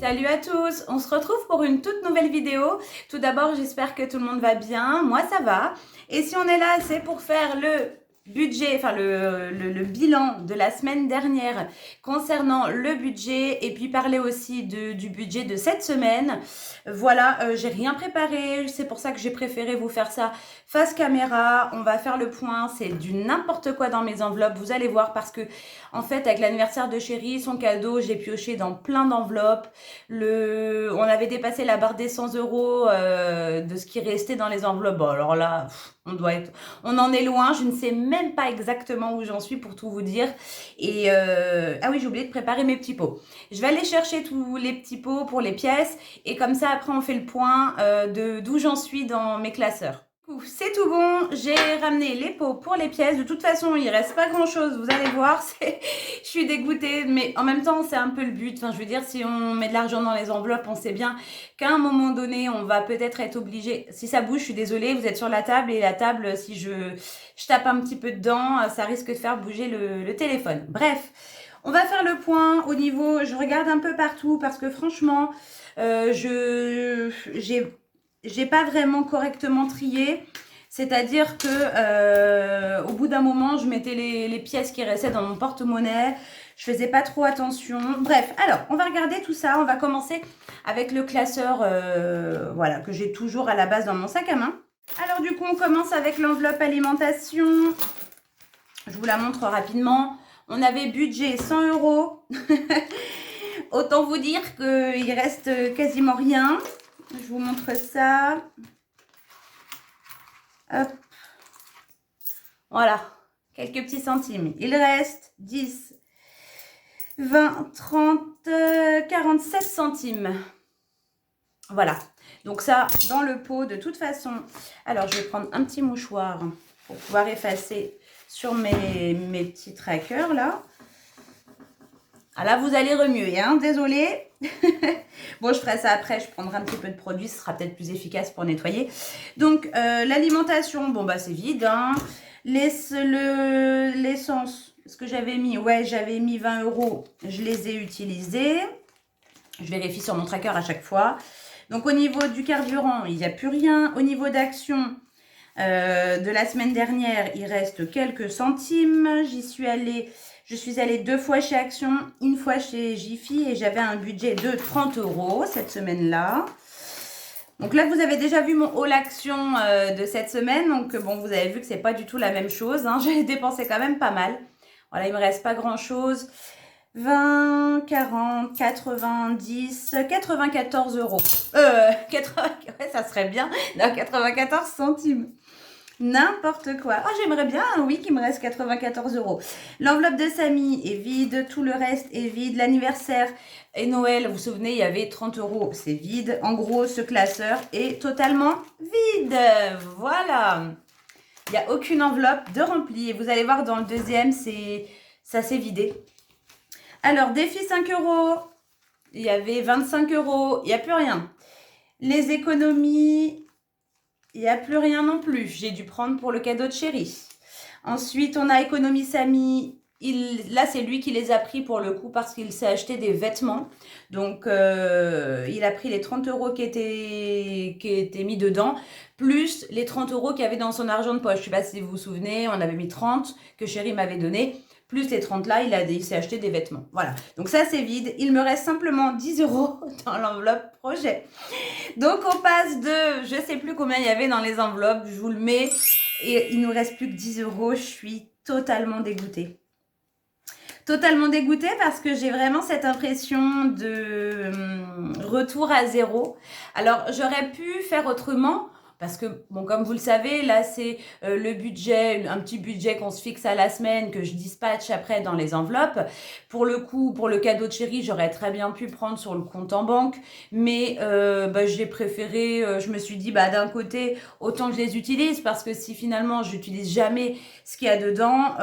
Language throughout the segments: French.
Salut à tous, on se retrouve pour une toute nouvelle vidéo. Tout d'abord, j'espère que tout le monde va bien, moi ça va. Et si on est là, c'est pour faire le budget, enfin le bilan de la semaine dernière concernant le budget et puis parler aussi du budget de cette semaine. Voilà, j'ai rien préparé, c'est pour ça que j'ai préféré vous faire ça face caméra. On va faire le point, c'est du n'importe quoi dans mes enveloppes, vous allez voir parce que en fait avec l'anniversaire de chérie, son cadeau, j'ai pioché dans plein d'enveloppes. On avait dépassé la barre des 100 euros de ce qui restait dans les enveloppes. Bon, alors là, on en est loin. Je ne sais même pas exactement où j'en suis pour tout vous dire. Et ah oui, j'ai oublié de préparer mes petits pots. Je vais aller chercher tous les petits pots pour les pièces et comme ça, après, on fait le point d'où j'en suis dans mes classeurs. C'est tout bon, j'ai ramené les pots pour les pièces. De toute façon, il reste pas grand chose, vous allez voir. Je suis dégoûtée, mais en même temps, c'est un peu le but. Enfin, je veux dire, si on met de l'argent dans les enveloppes, on sait bien qu'à un moment donné, on va peut-être être obligé. Si ça bouge, je suis désolée, vous êtes sur la table et la table, si je tape un petit peu dedans, ça risque de faire bouger le téléphone. Bref, on va faire le point au niveau. Je regarde un peu partout parce que franchement, j'ai pas vraiment correctement trié. C'est-à-dire que au bout d'un moment, je mettais les pièces qui restaient dans mon porte-monnaie. Je faisais pas trop attention. Bref, alors, on va regarder tout ça. On va commencer avec le classeur voilà, que j'ai toujours à la base dans mon sac à main. Alors du coup, on commence avec l'enveloppe alimentation. Je vous la montre rapidement. On avait budget 100 euros. Autant vous dire qu'il reste quasiment rien. Je vous montre ça. Hop. Voilà, quelques petits centimes. Il reste 10, 20, 30, 47 centimes. Voilà, donc ça, dans le pot, de toute façon. Alors, je vais prendre un petit mouchoir pour pouvoir effacer sur mes petits trackers, là. Ah là, vous allez remuer, hein, désolé. Bon, je ferai ça après, je prendrai un petit peu de produit, ce sera peut-être plus efficace pour nettoyer. Donc, l'alimentation, bon, bah, c'est vide, hein. L'essence, ce que j'avais mis, ouais, j'avais mis 20 euros, je les ai utilisés. Je vérifie sur mon tracker à chaque fois. Donc, au niveau du carburant, il n'y a plus rien. Au niveau d'action de la semaine dernière, il reste quelques centimes. Je suis allée 2 fois chez Action, 1 fois chez Jiffy et j'avais un budget de 30 euros cette semaine-là. Donc là, vous avez déjà vu mon haul Action de cette semaine. Donc bon, vous avez vu que c'est pas du tout la même chose, hein. J'ai dépensé quand même pas mal. Voilà, il me reste pas grand-chose. 20, 40, 90, 94 euros. 80, ouais, ça serait bien. Non, 94 centimes. N'importe quoi. Oh, j'aimerais bien, oui, qu'il me reste 94 euros. L'enveloppe de Samy est vide, tout le reste est vide. L'anniversaire et Noël, vous vous souvenez, il y avait 30 euros, c'est vide. En gros, ce classeur est totalement vide. Voilà. Il n'y a aucune enveloppe de remplie. Et vous allez voir dans le deuxième, ça s'est vidé. Alors, défi 5 euros. Il y avait 25 euros. Il n'y a plus rien. Les économies... Il n'y a plus rien non plus. J'ai dû prendre pour le cadeau de chérie. Ensuite, on a économie Samy. Là, c'est lui qui les a pris pour le coup parce qu'il s'est acheté des vêtements. Donc, il a pris les 30 euros qui étaient mis dedans, plus les 30 euros qu'il y avait dans son argent de poche. Je ne sais pas si vous vous souvenez, on avait mis 30 que chérie m'avait donné. Plus les 30 là, il s'est acheté des vêtements. Voilà. Donc ça, c'est vide. Il me reste simplement 10 euros dans l'enveloppe projet. Donc, on passe de... Je ne sais plus combien il y avait dans les enveloppes. Je vous le mets. Et il ne nous reste plus que 10 euros. Je suis totalement dégoûtée. Totalement dégoûtée parce que j'ai vraiment cette impression de retour à zéro. Alors, j'aurais pu faire autrement. Parce que, bon, comme vous le savez, là, c'est le budget, un petit budget qu'on se fixe à la semaine, que je dispatche après dans les enveloppes. Pour le coup, pour le cadeau de chérie, j'aurais très bien pu prendre sur le compte en banque. Mais j'ai préféré, je me suis dit, d'un côté, autant que je les utilise. Parce que si finalement, je n'utilise jamais ce qu'il y a dedans,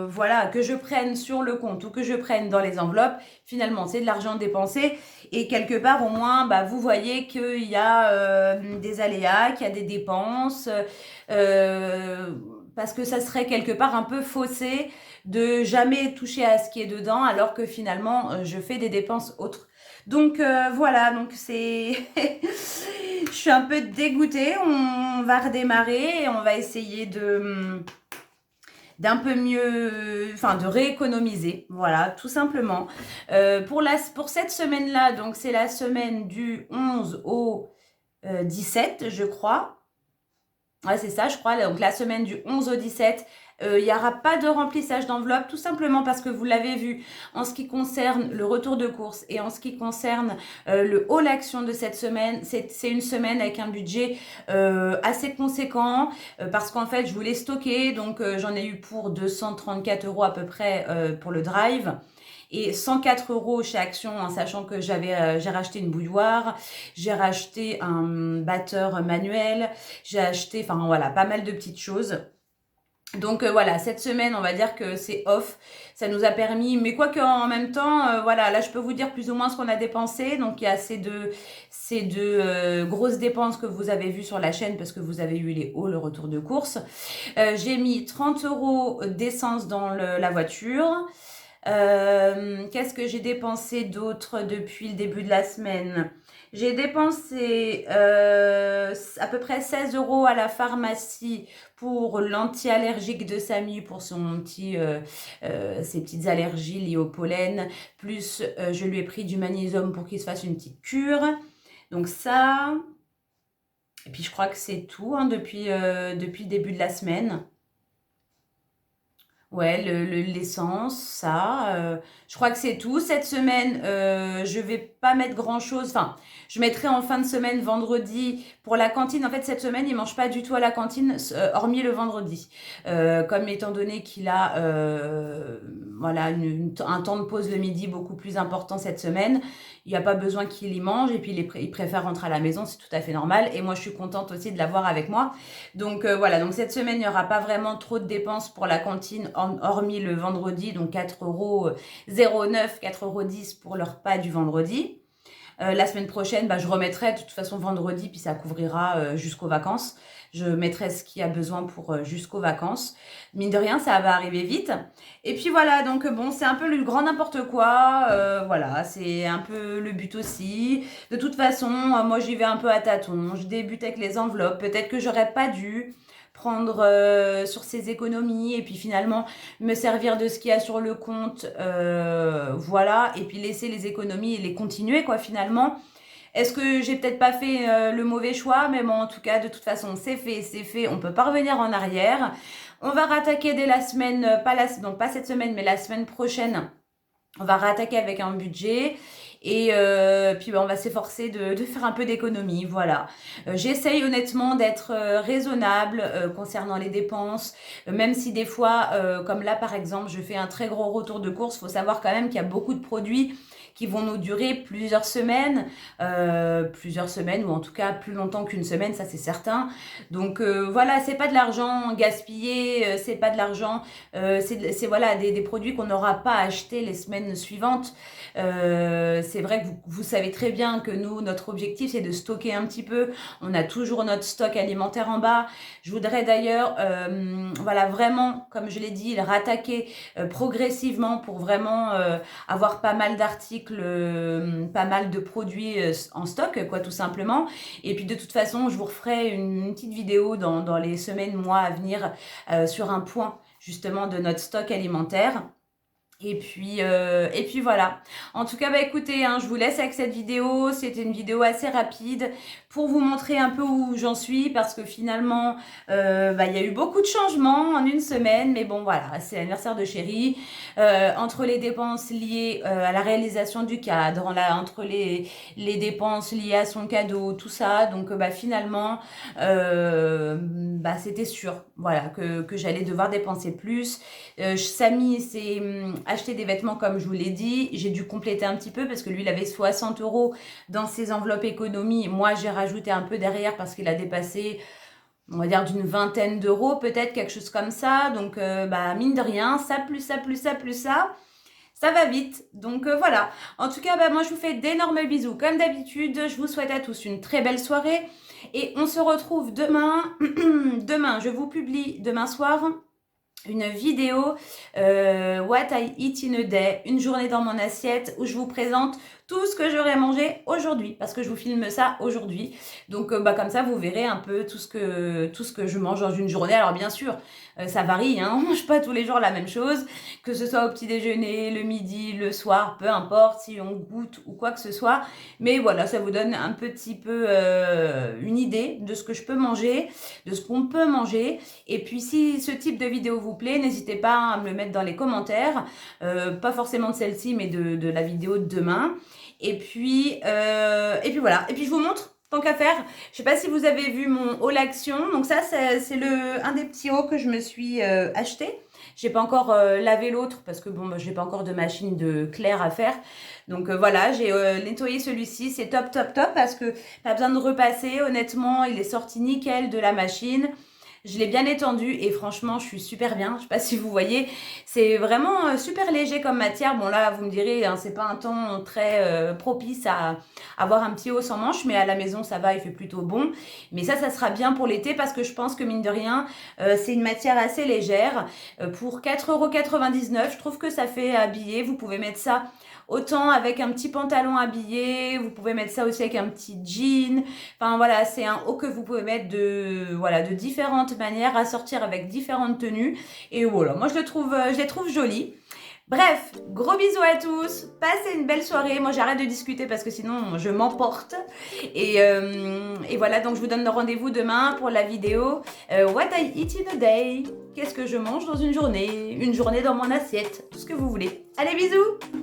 voilà, que je prenne sur le compte ou que je prenne dans les enveloppes, finalement, c'est de l'argent dépensé. Et quelque part, au moins, vous voyez qu'il y a des aléas, qu'il y a des dépenses. parce que ça serait quelque part un peu faussé de jamais toucher à ce qui est dedans, alors que finalement, je fais des dépenses autres. Donc voilà, donc c'est... Je suis un peu dégoûtée. On va redémarrer et on va essayer d'un peu mieux, enfin de rééconomiser, voilà, tout simplement. Pour cette semaine-là, donc c'est la semaine du 11 au 17, je crois. Ouais, c'est ça, je crois. Donc, la semaine du 11 au 17, il n'y aura pas de remplissage d'enveloppe, tout simplement parce que vous l'avez vu, en ce qui concerne le retour de course et en ce qui concerne le haul action de cette semaine, c'est une semaine avec un budget assez conséquent parce qu'en fait, je voulais stocker, donc j'en ai eu pour 234 € à peu près pour le drive. Et 104 € chez Action, en sachant que j'ai racheté une bouilloire, j'ai racheté un batteur manuel, j'ai acheté, enfin voilà, pas mal de petites choses. Donc voilà, cette semaine, on va dire que c'est off. Ça nous a permis, mais quoique en même temps, voilà, là je peux vous dire plus ou moins ce qu'on a dépensé. Donc il y a ces deux grosses dépenses que vous avez vues sur la chaîne parce que vous avez eu les hauts, le retour de course. J'ai mis 30 € d'essence dans la voiture. Qu'est-ce que j'ai dépensé d'autre depuis le début de la semaine? J'ai dépensé à peu près 16 € à la pharmacie pour l'anti-allergique de Samy, pour ses petites allergies liées au pollen. Plus, je lui ai pris du magnésium pour qu'il se fasse une petite cure. Donc ça. Et puis, je crois que c'est tout hein, depuis le début de la semaine. Ouais, l'essence, ça. Je crois que c'est tout. Cette semaine, je vais pas mettre grand-chose. Enfin, je mettrai en fin de semaine, vendredi, pour la cantine. En fait, cette semaine, il mange pas du tout à la cantine, hormis le vendredi. Comme étant donné qu'il a voilà, un temps de pause le midi beaucoup plus important cette semaine, il n'y a pas besoin qu'il y mange. Et puis, il préfère rentrer à la maison, c'est tout à fait normal. Et moi, je suis contente aussi de l'avoir avec moi. Donc voilà, donc cette semaine, il n'y aura pas vraiment trop de dépenses pour la cantine, hormis le vendredi, donc 4,09 €, 4,10 € pour le repas du vendredi. La semaine prochaine, bah, je remettrai de toute façon vendredi, puis ça couvrira jusqu'aux vacances. Je mettrai ce qu'il y a besoin pour jusqu'aux vacances. Mine de rien, ça va arriver vite. Et puis voilà, donc bon, c'est un peu le grand n'importe quoi. Voilà, c'est un peu le but aussi. De toute façon, moi j'y vais un peu à tâtons. Je débute avec les enveloppes. Peut-être que j'aurais pas dû prendre sur ces économies et puis finalement me servir de ce qu'il y a sur le compte, voilà, et puis laisser les économies et les continuer quoi finalement. Est-ce que j'ai peut-être pas fait le mauvais choix? Mais bon, en tout cas, de toute façon, c'est fait, on peut pas revenir en arrière. On va rattaquer dès la semaine, donc pas cette semaine, mais la semaine prochaine. On va rattaquer avec un budget. Et puis on va s'efforcer de faire un peu d'économie, voilà. J'essaye honnêtement d'être raisonnable concernant les dépenses, même si des fois, comme là par exemple, je fais un très gros retour de course, il faut savoir quand même qu'il y a beaucoup de produits qui vont nous durer plusieurs semaines ou en tout cas plus longtemps qu'une semaine, ça c'est certain. Donc voilà, c'est pas de l'argent gaspillé, c'est pas de l'argent, c'est voilà des produits qu'on n'aura pas acheté les semaines suivantes. C'est vrai que vous savez très bien que nous, notre objectif, c'est de stocker un petit peu. On a toujours notre stock alimentaire en bas. Je voudrais d'ailleurs, voilà, vraiment, comme je l'ai dit, le rattaquer progressivement pour vraiment avoir pas mal d'articles, pas mal de produits en stock, quoi, tout simplement. Et puis, de toute façon, je vous referai une petite vidéo dans les semaines, mois à venir sur un point, justement, de notre stock alimentaire. Et puis voilà. En tout cas, bah écoutez, hein, je vous laisse avec cette vidéo. C'était une vidéo assez rapide pour vous montrer un peu où j'en suis parce que finalement, bah, il y a eu beaucoup de changements en une semaine. Mais bon, voilà, c'est l'anniversaire de chérie. Entre les dépenses liées à la réalisation du cadre, entre les dépenses liées à son cadeau, tout ça. Donc, bah finalement, bah, c'était sûr, voilà, que j'allais devoir dépenser plus. Samy s'est acheté des vêtements comme je vous l'ai dit. J'ai dû compléter un petit peu parce que lui, il avait 60 € dans ses enveloppes économie. Moi, j'ai rajouté un peu derrière parce qu'il a dépassé, on va dire, d'une vingtaine d'euros, peut-être, quelque chose comme ça. Donc, bah, mine de rien, ça plus ça plus ça plus ça. Ça va vite, donc voilà. En tout cas, bah, moi je vous fais d'énormes bisous comme d'habitude. Je vous souhaite à tous une très belle soirée. Et on se retrouve demain. Demain, je vous publie demain soir une vidéo What I Eat in a Day, une journée dans mon assiette, où je vous présente tout ce que j'aurais mangé aujourd'hui, parce que je vous filme ça aujourd'hui. Donc comme ça, vous verrez un peu tout ce que je mange dans une journée. Alors bien sûr, ça varie, hein, on mange pas tous les jours la même chose, que ce soit au petit déjeuner, le midi, le soir, peu importe si on goûte ou quoi que ce soit. Mais voilà, ça vous donne un petit peu une idée de ce que je peux manger, de ce qu'on peut manger. Et puis si ce type de vidéo vous plaît, n'hésitez pas à me le mettre dans les commentaires, pas forcément de celle-ci, mais de la vidéo de demain. Et puis voilà. Et puis je vous montre, tant qu'à faire, je sais pas si vous avez vu mon haul action. Donc ça, c'est un des petits hauts que je me suis acheté. J'ai pas encore lavé l'autre parce que bon, j'ai pas encore de machine de clair à faire. Donc voilà, j'ai nettoyé celui-ci. C'est top, top, top parce que pas besoin de repasser. Honnêtement, il est sorti nickel de la machine. Je l'ai bien étendu et franchement, je suis super bien. Je sais pas si vous voyez, c'est vraiment super léger comme matière. Bon là, vous me direz, hein, c'est pas un temps très propice à avoir un petit haut sans manche, mais à la maison, ça va, il fait plutôt bon. Mais ça sera bien pour l'été parce que je pense que mine de rien, c'est une matière assez légère. Pour 4,99 €, je trouve que ça fait habiller. Vous pouvez mettre ça autant avec un petit pantalon habillé, vous pouvez mettre ça aussi avec un petit jean. Enfin voilà, c'est un haut que vous pouvez mettre de différentes manières, à sortir avec différentes tenues. Et voilà, moi je les trouve jolis. Bref, gros bisous à tous, passez une belle soirée. Moi j'arrête de discuter parce que sinon je m'emporte. Et voilà, donc je vous donne rendez-vous demain pour la vidéo What I Eat in a Day. Qu'est-ce que je mange dans une journée dans mon assiette, tout ce que vous voulez. Allez, bisous!